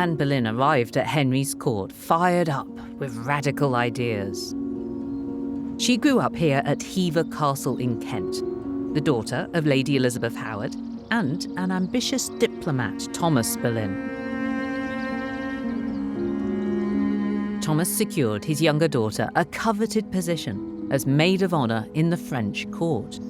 Anne Boleyn arrived at Henry's court fired up with radical ideas. She grew up here at Hever Castle in Kent, the daughter of Lady Elizabeth Howard and an ambitious diplomat, Thomas Boleyn. Thomas secured his younger daughter a coveted position as maid of honour in the French court.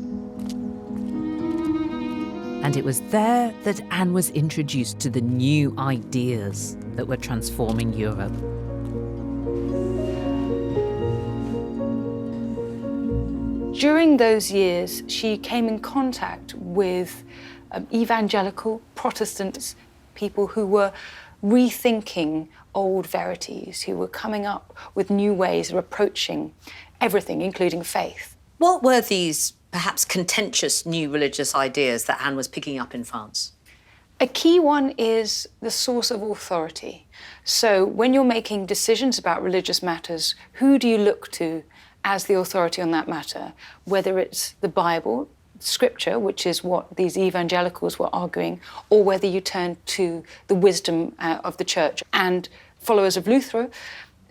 And it was there that Anne was introduced to the new ideas that were transforming Europe. During those years, she came in contact with evangelical Protestants, people who were rethinking old verities, who were coming up with new ways of approaching everything, including faith. What were these perhaps contentious new religious ideas that Anne was picking up in France? A key one is the source of authority. So when you're making decisions about religious matters, who do you look to as the authority on that matter? Whether it's the Bible, Scripture, which is what these evangelicals were arguing, or whether you turn to the wisdom of the church. And followers of Luther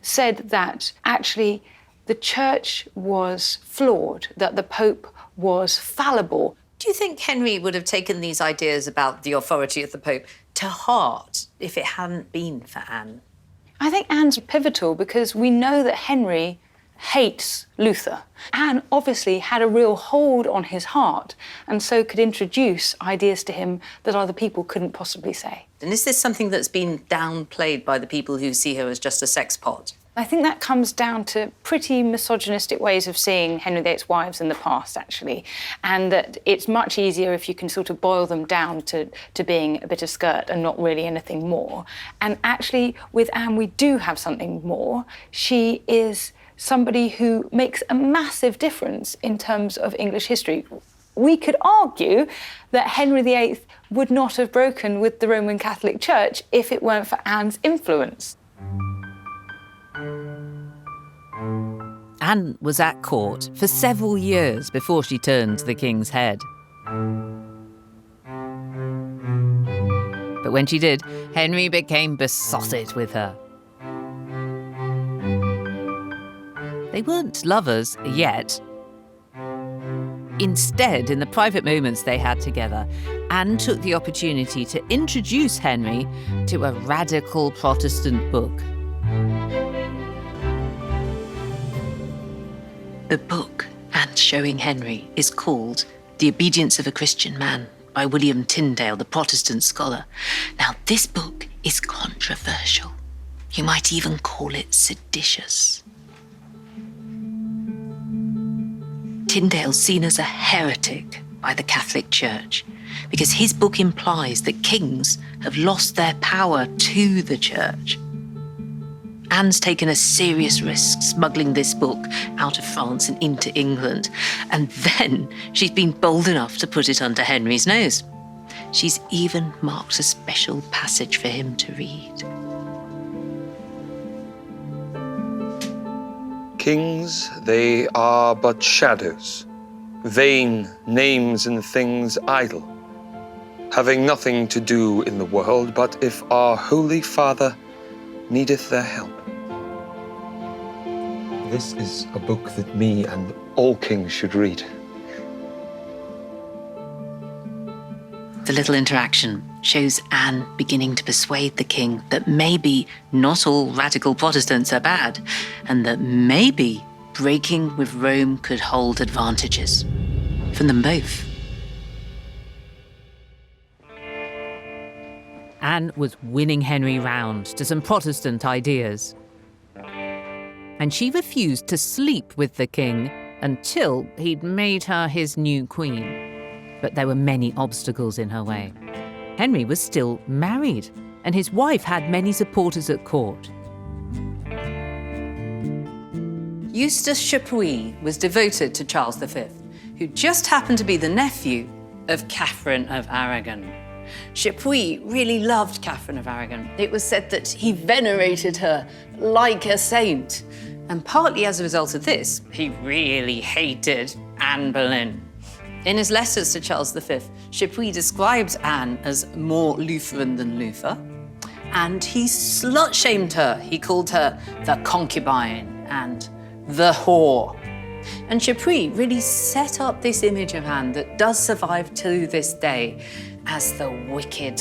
said that actually the church was flawed, that the Pope was fallible. Do you think Henry would have taken these ideas about the authority of the Pope to heart if it hadn't been for Anne? I think Anne's pivotal because we know that Henry hates Luther. Anne obviously had a real hold on his heart and so could introduce ideas to him that other people couldn't possibly say. And is this something that's been downplayed by the people who see her as just a sex pot? I think that comes down to pretty misogynistic ways of seeing Henry VIII's wives in the past, actually, and that it's much easier if you can sort of boil them down to being a bit of skirt and not really anything more. And actually, with Anne, we do have something more. She is somebody who makes a massive difference in terms of English history. We could argue that Henry VIII would not have broken with the Roman Catholic Church if it weren't for Anne's influence. Anne was at court for several years before she turned the king's head. But when she did, Henry became besotted with her. They weren't lovers yet. Instead, in the private moments they had together, Anne took the opportunity to introduce Henry to a radical Protestant book. The book Anne's showing Henry is called The Obedience of a Christian Man by William Tyndale, the Protestant scholar. Now, this book is controversial. You might even call it seditious. Tyndale's seen as a heretic by the Catholic Church because his book implies that kings have lost their power to the Church. Anne's taken a serious risk smuggling this book out of France and into England, and then she's been bold enough to put it under Henry's nose. She's even marked a special passage for him to read. Kings, they are but shadows, vain names and things idle, having nothing to do in the world, but if our Holy Father needeth their help. This is a book that me and all kings should read. The little interaction shows Anne beginning to persuade the king that maybe not all radical Protestants are bad, and that maybe breaking with Rome could hold advantages from them both. Anne was winning Henry round to some Protestant ideas. And she refused to sleep with the king until he'd made her his new queen. But there were many obstacles in her way. Henry was still married, and his wife had many supporters at court. Eustace Chapuis was devoted to Charles V, who just happened to be the nephew of Catherine of Aragon. Chapuis really loved Catherine of Aragon. It was said that he venerated her like a saint. And partly as a result of this, he really hated Anne Boleyn. In his letters to Charles V, Chapuis describes Anne as more Lutheran than Luther, and he slut-shamed her. He called her the concubine and the whore. And Chapuis really set up this image of Anne that does survive to this day as the wicked,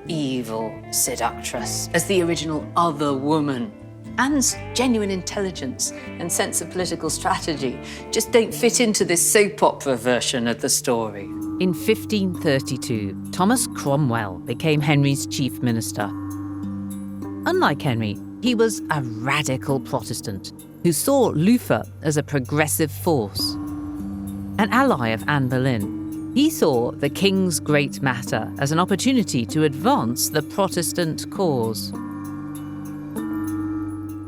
evil seductress, as the original other woman. Anne's genuine intelligence and sense of political strategy just don't fit into this soap opera version of the story. In 1532, Thomas Cromwell became Henry's chief minister. Unlike Henry, he was a radical Protestant who saw Luther as a progressive force. An ally of Anne Boleyn, he saw the King's Great Matter as an opportunity to advance the Protestant cause.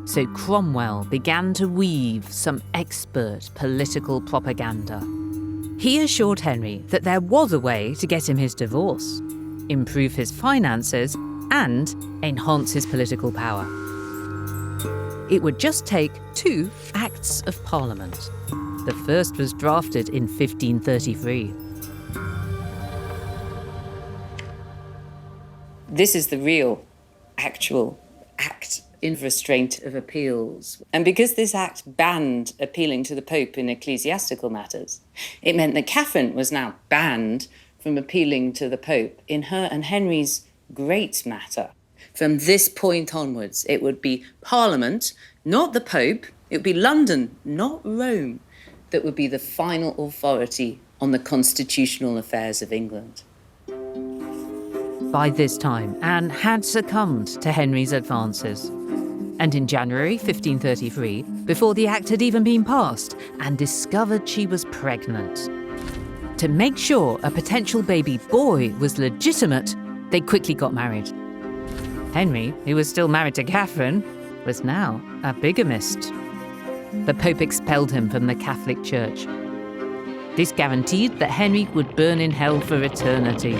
So Cromwell began to weave some expert political propaganda. He assured Henry that there was a way to get him his divorce, improve his finances, and enhance his political power. It would just take 2 Acts of Parliament. The first was drafted in 1533. This is the real, actual act in restraint of appeals. And because this act banned appealing to the Pope in ecclesiastical matters, it meant that Catherine was now banned from appealing to the Pope in her and Henry's great matter. From this point onwards, it would be Parliament, not the Pope, it would be London, not Rome, that would be the final authority on the constitutional affairs of England. By this time, Anne had succumbed to Henry's advances. And in January 1533, before the act had even been passed, Anne discovered she was pregnant. To make sure a potential baby boy was legitimate, they quickly got married. Henry, who was still married to Catherine, was now a bigamist. The Pope expelled him from the Catholic Church. This guaranteed that Henry would burn in hell for eternity.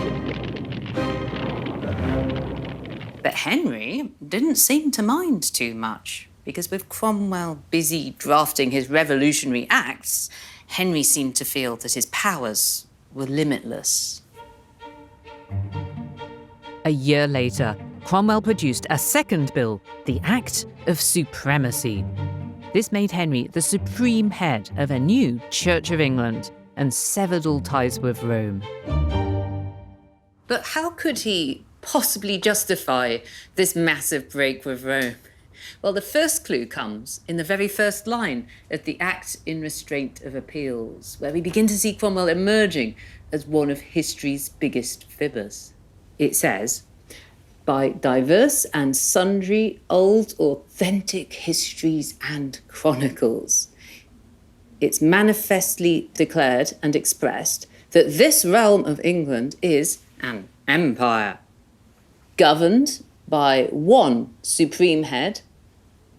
But Henry didn't seem to mind too much, because with Cromwell busy drafting his revolutionary acts, Henry seemed to feel that his powers were limitless. A year later, Cromwell produced a second bill, the Act of Supremacy. This made Henry the supreme head of a new Church of England and severed all ties with Rome. But how could he possibly justify this massive break with Rome? Well, the first clue comes in the very first line of the Act in Restraint of Appeals, where we begin to see Cromwell emerging as one of history's biggest fibbers. It says, by diverse and sundry old authentic histories and chronicles, it's manifestly declared and expressed that this realm of England is an empire, governed by one supreme head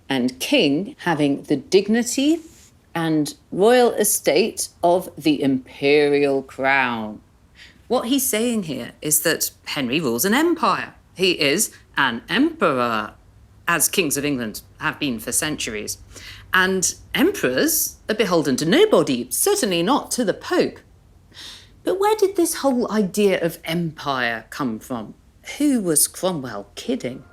and king having the dignity and royal estate of the imperial crown. What he's saying here is that Henry rules an empire. He is an emperor, as kings of England have been for centuries. And emperors are beholden to nobody, certainly not to the Pope. But where did this whole idea of empire come from? Who was Cromwell kidding?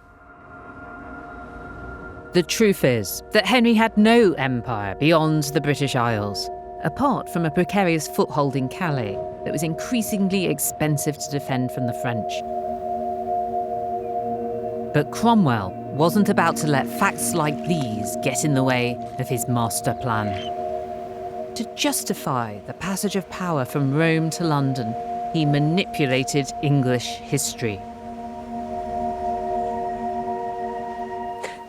The truth is that Henry had no empire beyond the British Isles, apart from a precarious foothold in Calais that was increasingly expensive to defend from the French. But Cromwell wasn't about to let facts like these get in the way of his master plan. To justify the passage of power from Rome to London, he manipulated English history.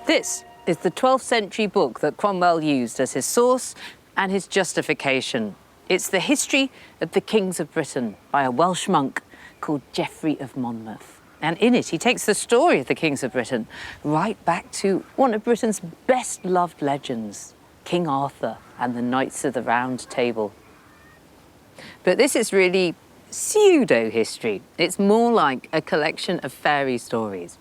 This is the 12th century book that Cromwell used as his source and his justification. It's the history of the kings of Britain by a Welsh monk called Geoffrey of Monmouth. And in it, he takes the story of the kings of Britain right back to one of Britain's best-loved legends, King Arthur and the Knights of the Round Table. But this is really pseudo-history. It's more like a collection of fairy stories.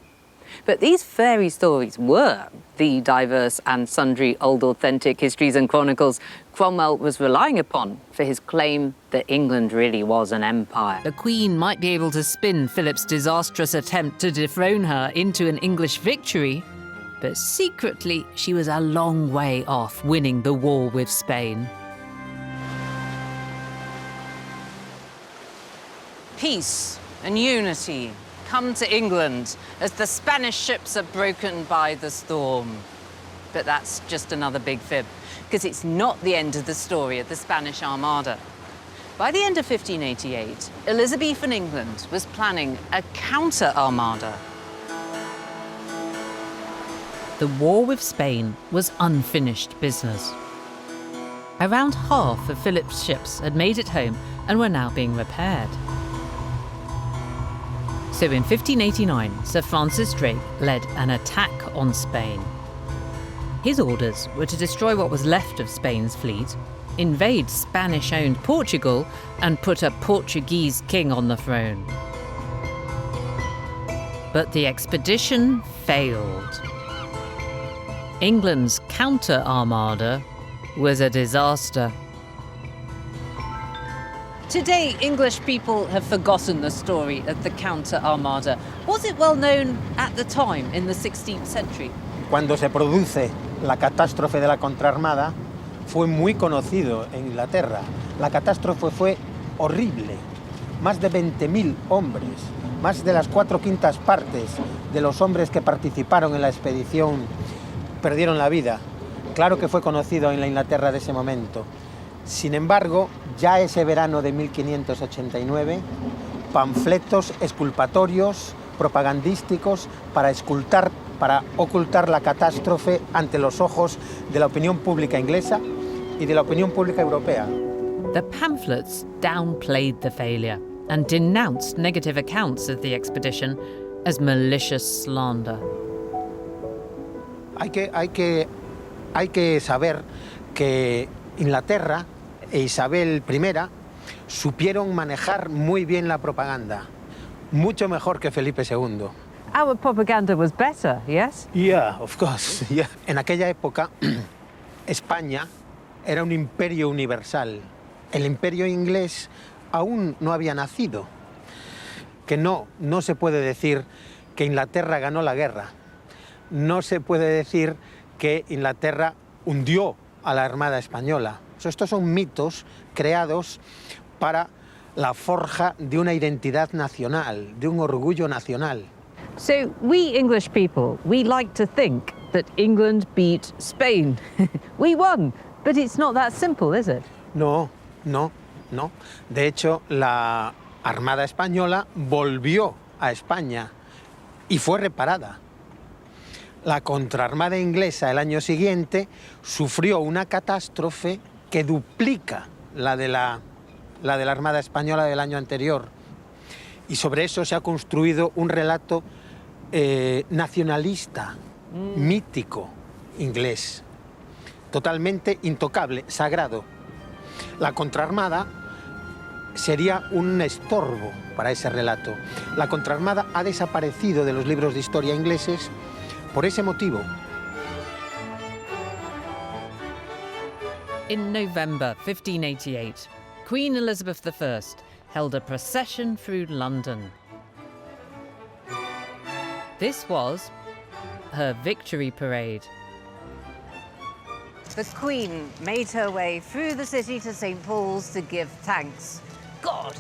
But these fairy stories were the diverse and sundry old authentic histories and chronicles Cromwell was relying upon for his claim that England really was an empire. The Queen might be able to spin Philip's disastrous attempt to dethrone her into an English victory, but secretly she was a long way off winning the war with Spain. Peace and unity come to England as the Spanish ships are broken by the storm. But that's just another big fib, because it's not the end of the story of the Spanish Armada. By the end of 1588, Elizabethan England was planning a counter-armada. The war with Spain was unfinished business. Around half of Philip's ships had made it home and were now being repaired. So in 1589, Sir Francis Drake led an attack on Spain. His orders were to destroy what was left of Spain's fleet, invade Spanish-owned Portugal, and put a Portuguese king on the throne. But the expedition failed. England's counter-armada was a disaster. Today, English people have forgotten the story of the counter-armada. Was it well known at the time, in the 16th century? Cuando se produce la catástrofe de la contraarmada, fue muy conocido en Inglaterra. La catástrofe fue horrible. Más de 20.000 hombres, más de las 4/5 partes de los hombres que participaron en la expedición perdieron la vida. Claro que fue conocido en la Inglaterra de ese momento. Sin embargo, ya ese verano de 1589, panfletos exculpatorios, propagandísticos, para ocultar la catástrofe ante los ojos de la opinión pública inglesa y de la opinión pública europea. The pamphlets downplayed the failure and denounced negative accounts of the expedition as malicious slander. Hay que saber que Inglaterra e Isabel I supieron manejar muy bien la propaganda, mucho mejor que Felipe II. Our propaganda was better, yes? Yeah, of course. Yeah. En aquella época, España era un imperio universal. El imperio inglés aún no había nacido. Que no se puede decir que Inglaterra ganó la guerra. No se puede decir que Inglaterra hundió a la Armada española. Estos son mitos creados para la forja de una identidad nacional, de un orgullo nacional. So we English people, we like to think that England beat Spain. We won, but it's not that simple, is it? No. De hecho, la Armada española volvió a España y fue reparada. La contraarmada inglesa el año siguiente sufrió una catástrofe que duplica la de la Armada española del año anterior. Y sobre eso se ha construido un relato nacionalista, mítico, inglés, totalmente intocable, sagrado. La contraarmada sería un estorbo para ese relato. La contraarmada ha desaparecido de los libros de historia ingleses por ese motivo. In November 1588, Queen Elizabeth I held a procession through London. This was her victory parade. The Queen made her way through the city to St. Paul's to give thanks. God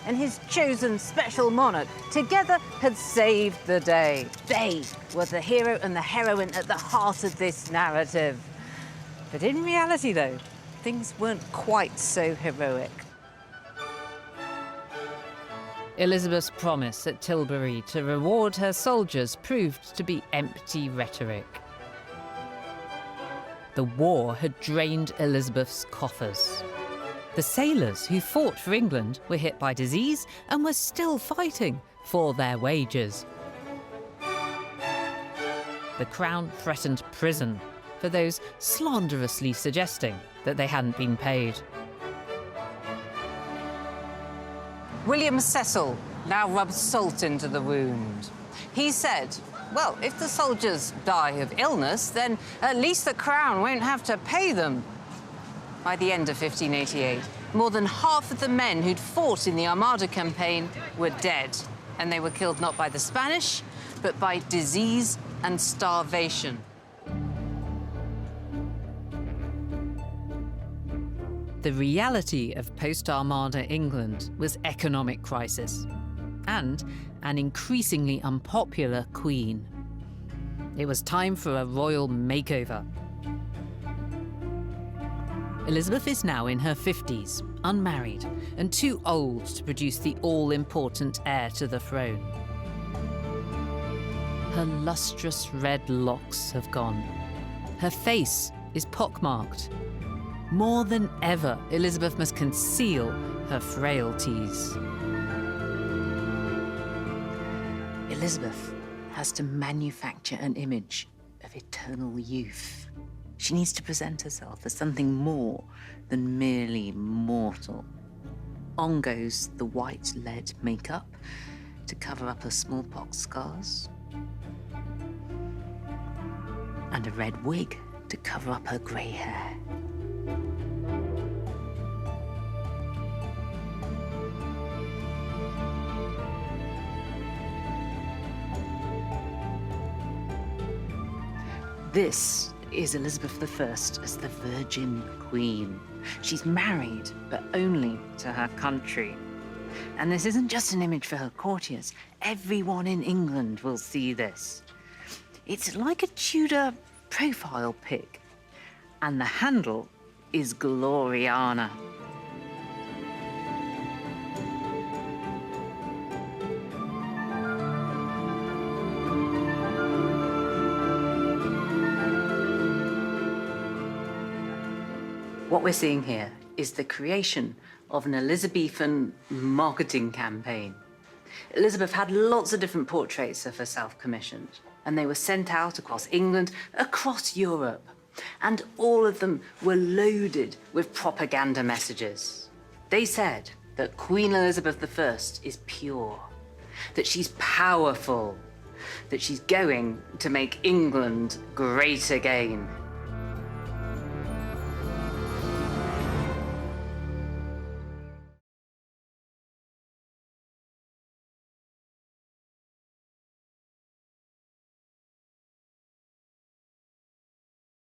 and his chosen special monarch together had saved the day. They were the hero and the heroine at the heart of this narrative. But in reality, though, things weren't quite so heroic. Elizabeth's promise at Tilbury to reward her soldiers proved to be empty rhetoric. The war had drained Elizabeth's coffers. The sailors who fought for England were hit by disease and were still fighting for their wages. The Crown threatened prison for those slanderously suggesting that they hadn't been paid. William Cecil now rubbed salt into the wound. He said, well, if the soldiers die of illness, then at least the crown won't have to pay them. By the end of 1588, more than half of the men who'd fought in the Armada campaign were dead, and they were killed not by the Spanish, but by disease and starvation. The reality of post-Armada England was economic crisis and an increasingly unpopular queen. It was time for a royal makeover. Elizabeth is now in her 50s, unmarried, and too old to produce the all-important heir to the throne. Her lustrous red locks have gone. Her face is pockmarked. More than ever, Elizabeth must conceal her frailties. Elizabeth has to manufacture an image of eternal youth. She needs to present herself as something more than merely mortal. On goes the white lead makeup to cover up her smallpox scars, and a red wig to cover up her grey hair. This is Elizabeth I as the Virgin Queen. She's married, but only to her country. And this isn't just an image for her courtiers. Everyone in England will see this. It's like a Tudor profile pic. And the handle is Gloriana. What we're seeing here is the creation of an Elizabethan marketing campaign. Elizabeth had lots of different portraits of herself commissioned, and they were sent out across England, across Europe, and all of them were loaded with propaganda messages. They said that Queen Elizabeth I is pure, that she's powerful, that she's going to make England great again.